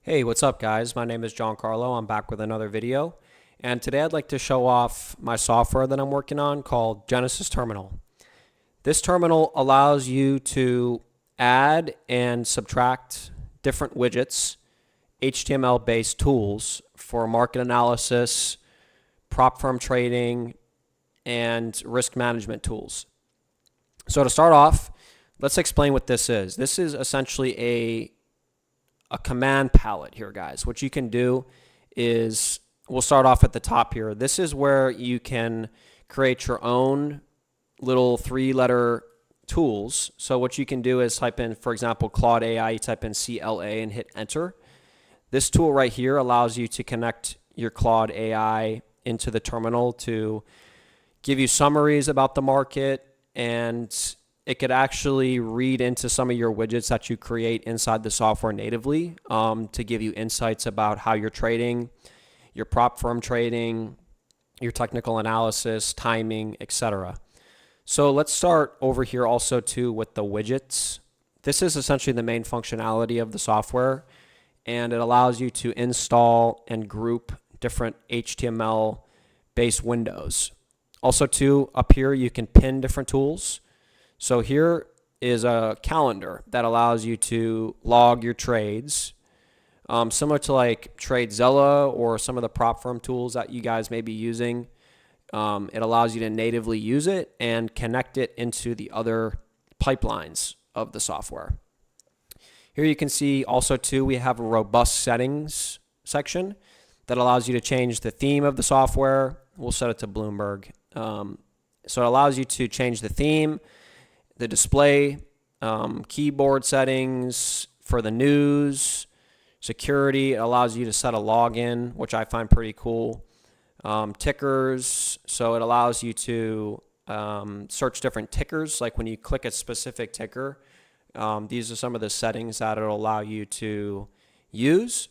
Hey, what's up guys? My name is John Carlo. I'm back with another video. And today I'd like to show off my software that I'm working on called Genesis Terminal. This terminal allows you to add and subtract different widgets, HTML-based tools for market analysis, prop firm trading, and risk management tools. So to start off, let's explain what this is. This is essentially a command palette here, guys. What you can do is, we'll start off at the top here. This is where you can create your own little 3-letter tools. So what you can do is type in, for example, Claude AI, you type in CLA and hit enter. This tool right here allows you to connect your Claude AI into the terminal to give you summaries about the market, and it could actually read into some of your widgets that you create inside the software natively to give you insights about how you're trading, your prop firm trading, your technical analysis, timing, etc. So let's start over here also too with the widgets. This is essentially the main functionality of the software, and it allows you to install and group different HTML-based windows. Also too, up here you can pin different tools. So here is a calendar that allows you to log your trades, similar to like TradeZilla or some of the prop firm tools that you guys may be using. It allows you to natively use it and connect it into the other pipelines of the software. Here you can see also too, we have a robust settings section that allows you to change the theme of the software. We'll set it to Bloomberg. So it allows you to change the theme, the display, keyboard settings for the news, security. It allows you to set a login, which I find pretty cool. Tickers, so it allows you to search different tickers. Like when you click a specific ticker, these are some of the settings that it'll allow you to use.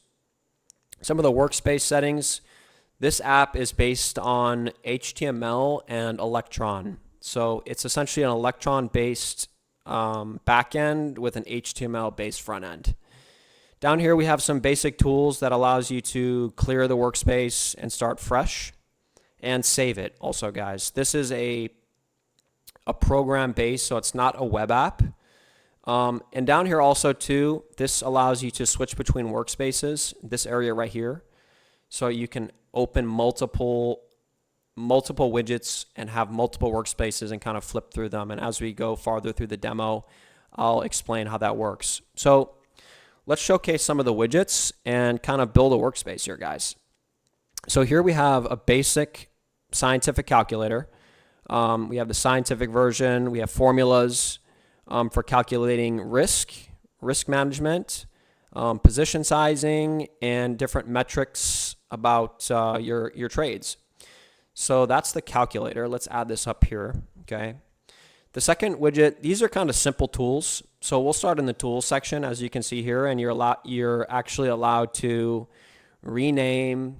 Some of the workspace settings. This app is based on HTML and Electron. So it's essentially an Electron-based backend with an HTML-based front end. Down here we have some basic tools that allows you to clear the workspace and start fresh and save it also, guys. This is a program based, so it's not a web app. And down here also too, this allows you to switch between workspaces, this area right here. So you can open multiple widgets and have multiple workspaces and kind of flip through them. And as we go farther through the demo, I'll explain how that works. So let's showcase some of the widgets and kind of build a workspace here, guys. So here we have a basic scientific calculator. We have the scientific version. We have formulas for calculating risk management, position sizing, and different metrics about your trades. So that's the calculator. Let's add this up here, okay? The second widget, these are kind of simple tools. So we'll start in the tools section, as you can see here, and you're actually allowed to rename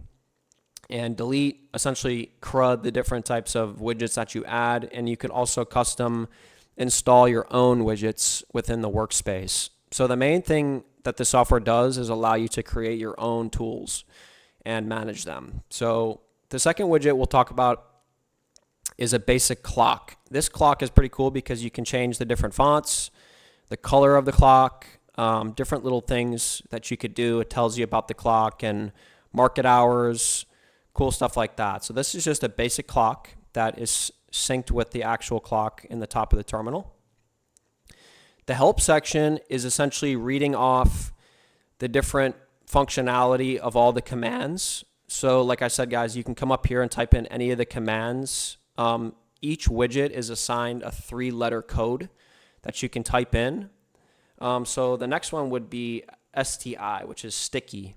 and delete, essentially CRUD, the different types of widgets that you add, and you can also custom install your own widgets within the workspace. So the main thing that the software does is allow you to create your own tools and manage them. So the second widget we'll talk about is a basic clock. This clock is pretty cool because you can change the different fonts, the color of the clock, different little things that you could do. It tells you about the clock and market hours, cool stuff like that. So this is just a basic clock that is synced with the actual clock in the top of the terminal. The help section is essentially reading off the different functionality of all the commands. So like I said, guys, you can come up here and type in any of the commands. Each widget is assigned a 3-letter code that you can type in. So the next one would be STI, which is sticky.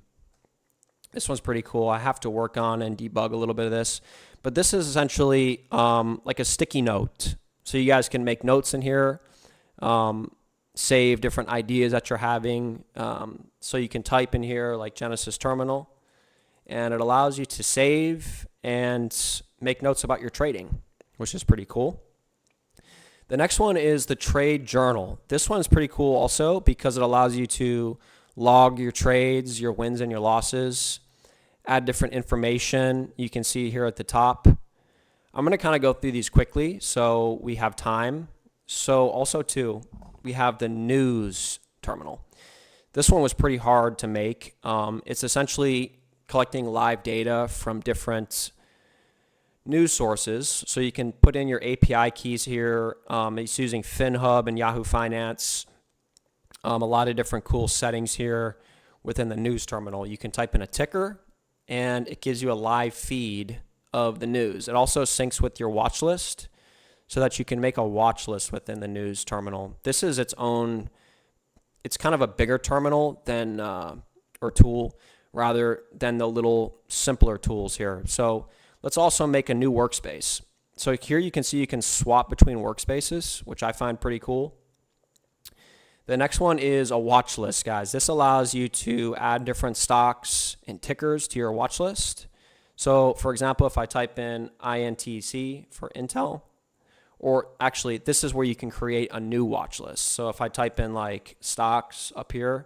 This one's pretty cool. I have to work on and debug a little bit of this. But this is essentially like a sticky note. So you guys can make notes in here, save different ideas that you're having. So you can type in here like Genesis Terminal, and it allows you to save and make notes about your trading, which is pretty cool. The next one is the trade journal. This one's pretty cool also because it allows you to log your trades, your wins and your losses, add different information. You can see here at the top. I'm going to kind of go through these quickly so we have time. So also too, we have the news terminal. This one was pretty hard to make. It's essentially collecting live data from different news sources. So you can put in your API keys here. It's using FinHub and Yahoo Finance. A lot of different cool settings here within the news terminal. You can type in a ticker and it gives you a live feed of the news. It also syncs with your watch list so that you can make a watch list within the news terminal. This is its own, it's kind of a bigger terminal than, or tool rather than the little simpler tools here. So let's also make a new workspace. So here you can see you can swap between workspaces, which I find pretty cool. The next one is a watch list, guys. This allows you to add different stocks and tickers to your watch list. So for example, if I type in INTC for Intel, or actually this is where you can create a new watch list. So if I type in like stocks up here,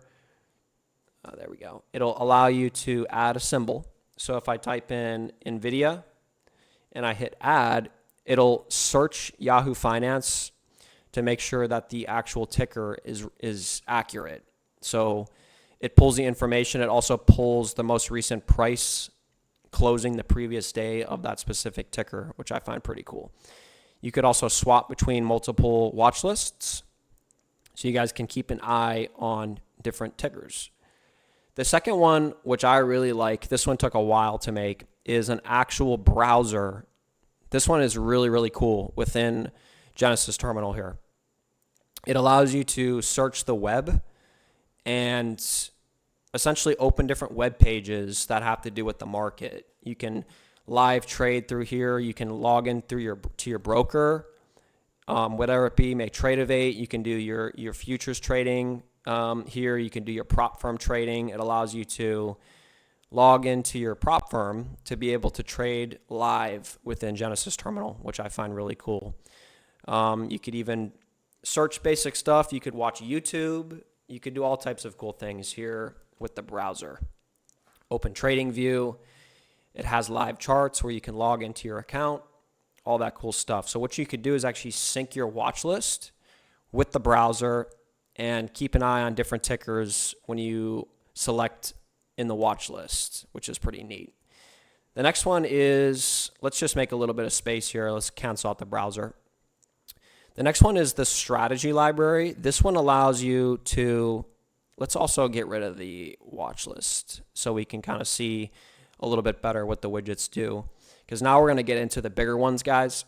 there we go. It'll allow you to add a symbol. So if I type in NVIDIA and I hit add, it'll search Yahoo Finance to make sure that the actual ticker is accurate. So it pulls the information. It also pulls the most recent price closing the previous day of that specific ticker, which I find pretty cool. You could also swap between multiple watch lists so you guys can keep an eye on different tickers. The second one, which I really like, this one took a while to make, is an actual browser. This one is really, really cool within Genesis Terminal here. It allows you to search the web and essentially open different web pages that have to do with the market. You can live trade through here. You can log in through your broker, whatever it be, make Tradeovate. You can do your futures trading here. You can do your prop firm trading. It allows you to log into your prop firm to be able to trade live within Genesis Terminal, which I find really cool. You could even search basic stuff. You could watch YouTube. You could do all types of cool things here with the browser. Open Trading View. It has live charts where you can log into your account, all that cool stuff. So what you could do is actually sync your watch list with the browser and keep an eye on different tickers when you select in the watch list, which is pretty neat. The next one is, let's just make a little bit of space here. Let's cancel out the browser. The next one is the strategy library. This one allows you to, let's also get rid of the watch list so we can kind of see a little bit better what the widgets do. Because now we're going to get into the bigger ones, guys.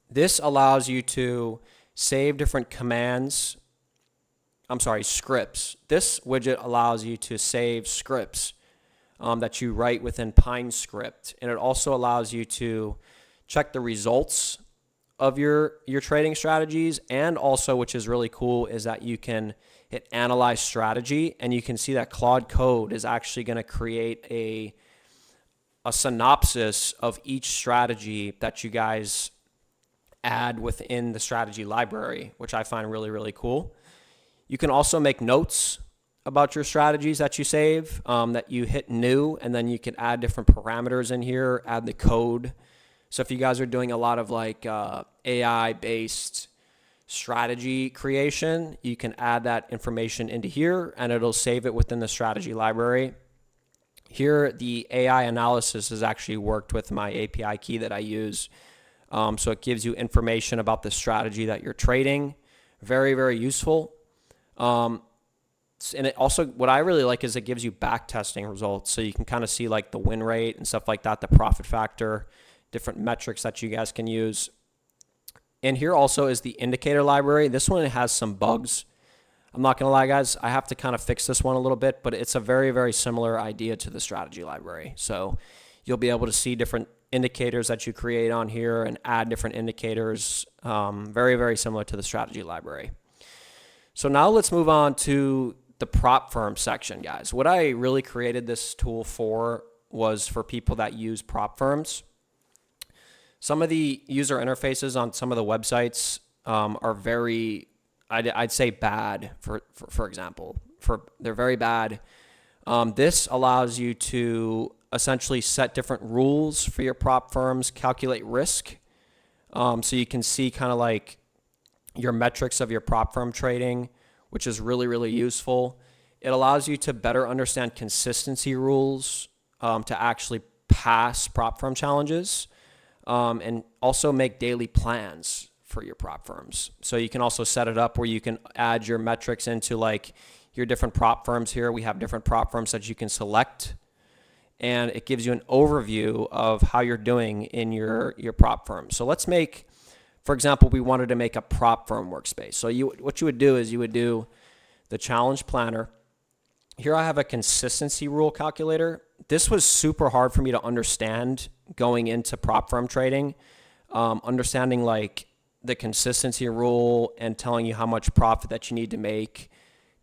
This allows you to save different commands. Scripts. This widget allows you to save scripts that you write within PineScript. And it also allows you to check the results of your trading strategies, and also, which is really cool, is that you can hit analyze strategy and you can see that Claude Code is actually going to create a synopsis of each strategy that you guys add within the strategy library, which I find really, really cool. You can also make notes about your strategies that you save, that you hit new, and then you can add different parameters in here, add the code. So if you guys are doing a lot of like AI-based strategy creation, you can add that information into here and it'll save it within the strategy library. Here, the AI analysis has actually worked with my API key that I use. So it gives you information about the strategy that you're trading. Very, very useful. And it also, what I really like is it gives you back testing results. So you can kind of see like the win rate and stuff like that, the profit factor, different metrics that you guys can use. And here also is the indicator library. This one has some bugs. I'm not going to lie, guys. I have to kind of fix this one a little bit, but it's a very, very similar idea to the strategy library. So you'll be able to see different indicators that you create on here and add different indicators. Very, very similar to the strategy library. So now let's move on to the prop firm section, guys. What I really created this tool for was for people that use prop firms. Some of the user interfaces on some of the websites are very, I'd say bad, for example. they're very bad. This allows you to essentially set different rules for your prop firms, calculate risk. So you can see kind of like your metrics of your prop firm trading, which is really, really useful. It allows you to better understand consistency rules to actually pass prop firm challenges, and also make daily plans for your prop firms. So you can also set it up where you can add your metrics into like your different prop firms here. We have different prop firms that you can select, and it gives you an overview of how you're doing in your prop firm. So let's make, for example, we wanted to make a prop firm workspace. So what you would do is you would do the challenge planner. Here I have a consistency rule calculator. This was super hard for me to understand going into prop firm trading, understanding like the consistency rule and telling you how much profit that you need to make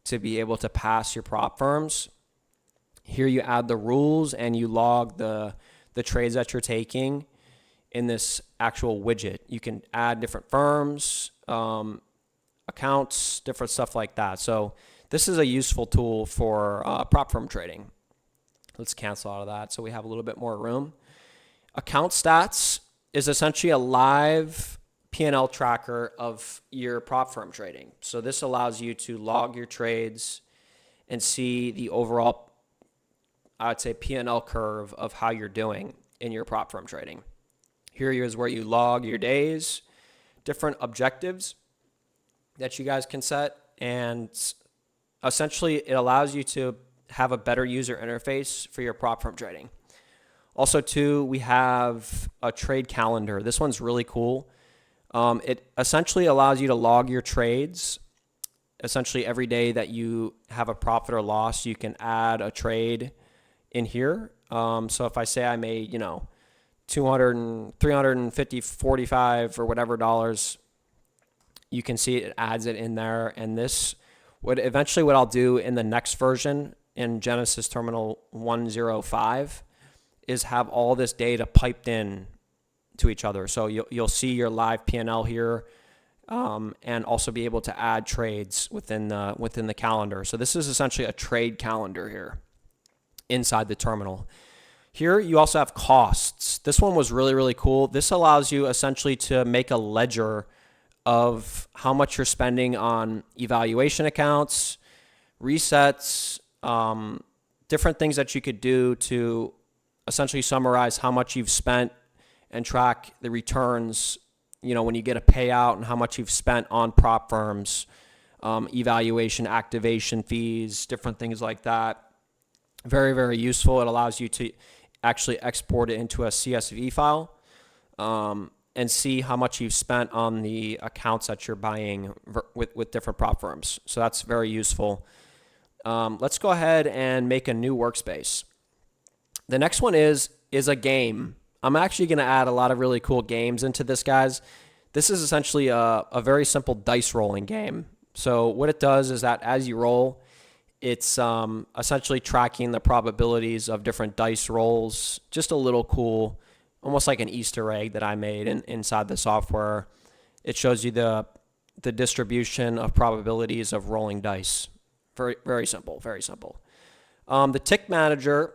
to be able to pass your prop firms. Here you add the rules and you log the trades that you're taking in this actual widget. You can add different firms, accounts, different stuff like that. So this is a useful tool for prop firm trading. Let's cancel out of that so we have a little bit more room. Account stats is essentially a live P&L tracker of your prop firm trading. So this allows you to log your trades and see the overall, I would say, P&L curve of how you're doing in your prop firm trading. Here is where you log your days, different objectives that you guys can set, and essentially it allows you to have a better user interface for your prop firm trading. Also, too, we have a trade calendar. This one's really cool. It essentially allows you to log your trades. Essentially, every day that you have a profit or loss, you can add a trade in here. So if I say I made, 200 and 350, 45 or whatever dollars, you can see it adds it in there. And this would eventually, what I'll do in the next version in Genesis Terminal 105 is have all this data piped in to each other. So you'll see your live P&L here, and also be able to add trades within the calendar. So this is essentially a trade calendar here inside the terminal. Here you also have costs. This one was really, really cool. This allows you essentially to make a ledger of how much you're spending on evaluation accounts, resets, different things that you could do to essentially summarize how much you've spent and track the returns, when you get a payout, and how much you've spent on prop firms, evaluation, activation fees, different things like that. Very, very useful. It allows you to actually export it into a CSV file, and see how much you've spent on the accounts that you're buying with different prop firms. So that's very useful. Let's go ahead and make a new workspace. The next one is a game. I'm actually going to add a lot of really cool games into this, guys. This is essentially a very simple dice rolling game. So what it does is that as you roll, it's essentially tracking the probabilities of different dice rolls. Just a little cool, almost like an Easter egg that I made inside the software. It shows you the distribution of probabilities of rolling dice. Very, very simple, very simple. The tick manager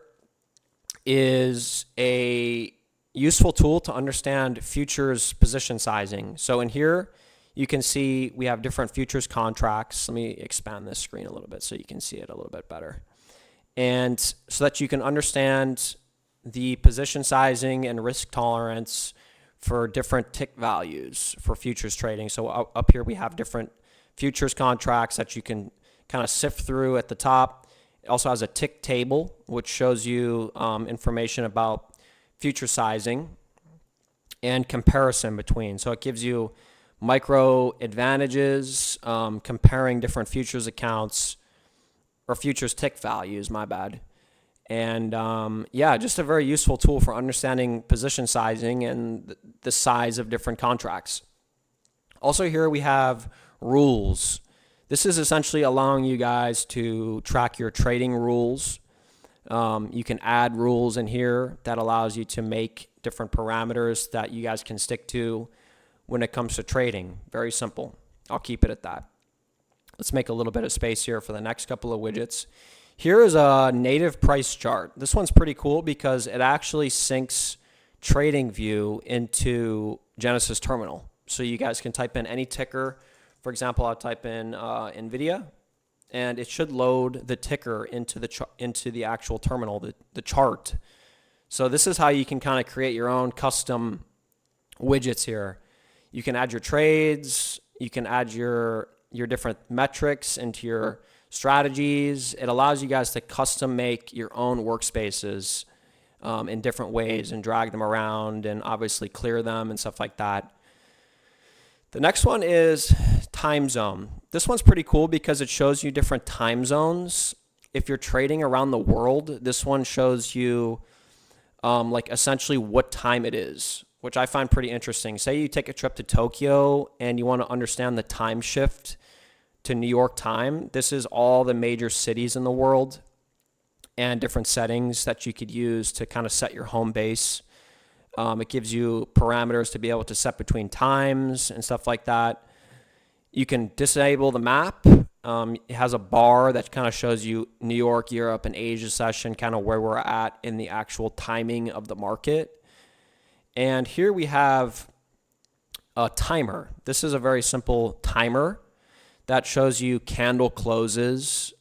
is a useful tool to understand futures position sizing. So in here, you can see we have different futures contracts. Let me expand this screen a little bit so you can see it a little bit better. And so that you can understand the position sizing and risk tolerance for different tick values for futures trading. So up here we have different futures contracts that you can kind of sift through at the top. It also has a tick table, which shows you information about future sizing and comparison between. So it gives you micro advantages, comparing different futures accounts or futures tick values, my bad. And just a very useful tool for understanding position sizing and the size of different contracts. Also here we have rules. This is essentially allowing you guys to track your trading rules. You can add rules in here that allows you to make different parameters that you guys can stick to when it comes to trading. Very simple. I'll keep it at that. Let's make a little bit of space here for the next couple of widgets. Here is a native price chart. This one's pretty cool because it actually syncs TradingView into Genesis Terminal. So you guys can type in any ticker. For example, I'll type in NVIDIA, and it should load the ticker into the actual terminal, the chart. So this is how you can kind of create your own custom widgets here. You can add your trades. You can add your different metrics into your strategies. It allows you guys to custom make your own workspaces in different ways and drag them around and obviously clear them and stuff like that. The next one is time zone. This one's pretty cool because it shows you different time zones. If you're trading around the world, this one shows you like essentially what time it is, which I find pretty interesting. Say you take a trip to Tokyo and you want to understand the time shift to New York time. This is all the major cities in the world and different settings that you could use to kind of set your home base. It gives you parameters to be able to set between times and stuff like that. You can disable the map. It has a bar that kind of shows you New York, Europe, and Asia session, kind of where we're at in the actual timing of the market. And here we have a timer. This is a very simple timer that shows you candle closes,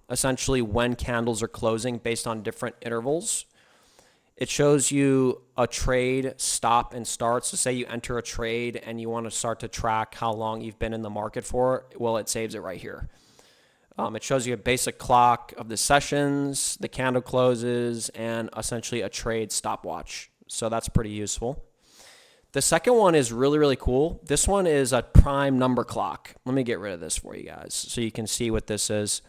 essentially when candles are closing based on different intervals. It shows you a trade stop and start. So say you enter a trade and you want to start to track how long you've been in the market for. Well, it saves it right here. It shows you a basic clock of the sessions, the candle closes, and essentially a trade stopwatch. So that's pretty useful. The second one is really, really cool. This one is a prime number clock. Let me get rid of this for you guys so you can see what this is.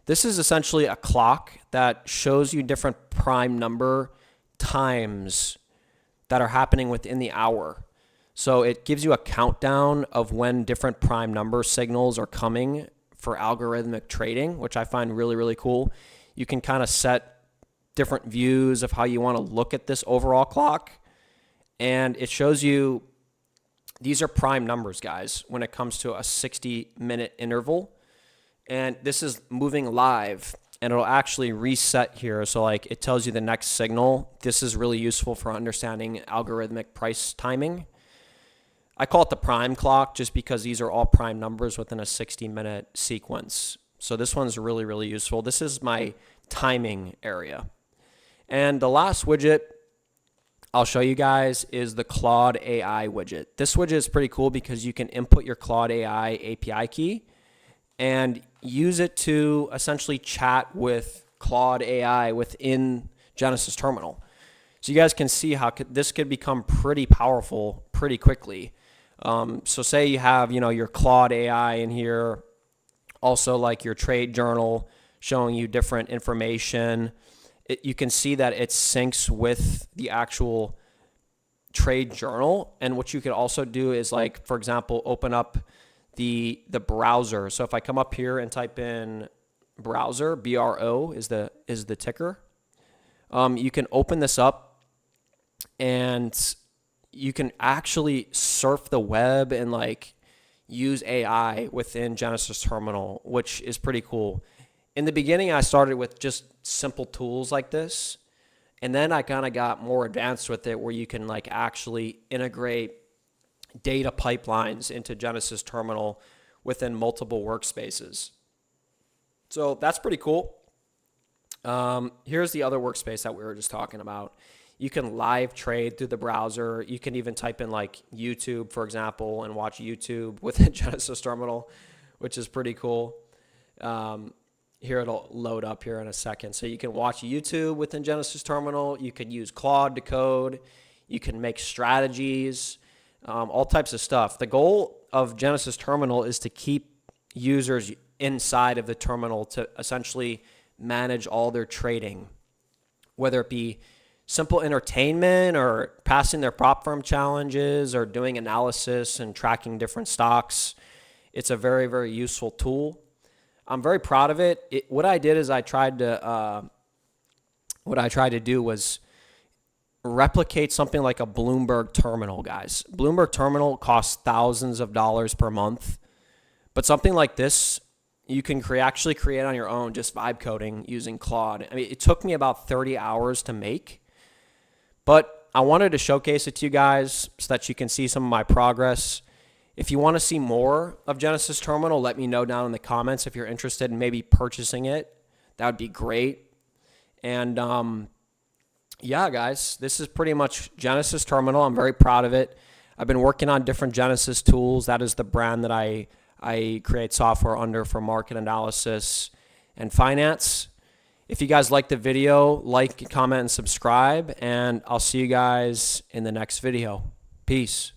This is essentially a clock that shows you different prime number times that are happening within the hour. So it gives you a countdown of when different prime number signals are coming for algorithmic trading, which I find really, really cool. You can kind of set different views of how you want to look at this overall clock. And it shows you these are prime numbers, guys, when it comes to a 60-minute interval. And this is moving live, and it'll actually reset here. So like it tells you the next signal. This is really useful for understanding algorithmic price timing. I call it the prime clock just because these are all prime numbers within a 60-minute sequence. So this one's really, really useful. This is my timing area. And the last widget I'll show you guys is the Claude AI widget. This widget is pretty cool because you can input your Claude AI API key and use it to essentially chat with Claude AI within Genesis Terminal. So you guys can see how this could become pretty powerful pretty quickly. So say you have, your Claude AI in here, also like your trade journal showing you different information. You can see that it syncs with the actual trade journal. And what you could also do is like, for example, open up the browser. So if I come up here and type in browser, BRO is the ticker. You can open this up and you can actually surf the web and like use AI within Genesis Terminal, which is pretty cool. In the beginning, I started with just simple tools like this, and then I kind of got more advanced with it where you can like actually integrate data pipelines into Genesis Terminal within multiple workspaces. So that's pretty cool. Here's the other workspace that we were just talking about. You can live trade through the browser. You can even type in like YouTube, for example, and watch YouTube within Genesis Terminal, which is pretty cool. Here it'll load up here in a second. So you can watch YouTube within Genesis Terminal. You could use Claude to code. You can make strategies, all types of stuff. The goal of Genesis Terminal is to keep users inside of the terminal to essentially manage all their trading, whether it be simple entertainment or passing their prop firm challenges or doing analysis and tracking different stocks. It's a very, very useful tool. I'm very proud of it. What I did is I tried to do was replicate something like a Bloomberg terminal, guys. Bloomberg terminal costs thousands of dollars per month, But something like this, you can actually create on your own, just vibe coding using Claude. I mean, it took me about 30 hours to make, but I wanted to showcase it to you guys so that you can see some of my progress. If you want to see more of Genesis Terminal, let me know down in the comments if you're interested in maybe purchasing it. That would be great. And yeah, guys, this is pretty much Genesis Terminal. I'm very proud of it. I've been working on different Genesis tools. That is the brand that I create software under for market analysis and finance. If you guys like the video, like, comment, and subscribe, and I'll see you guys in the next video. Peace.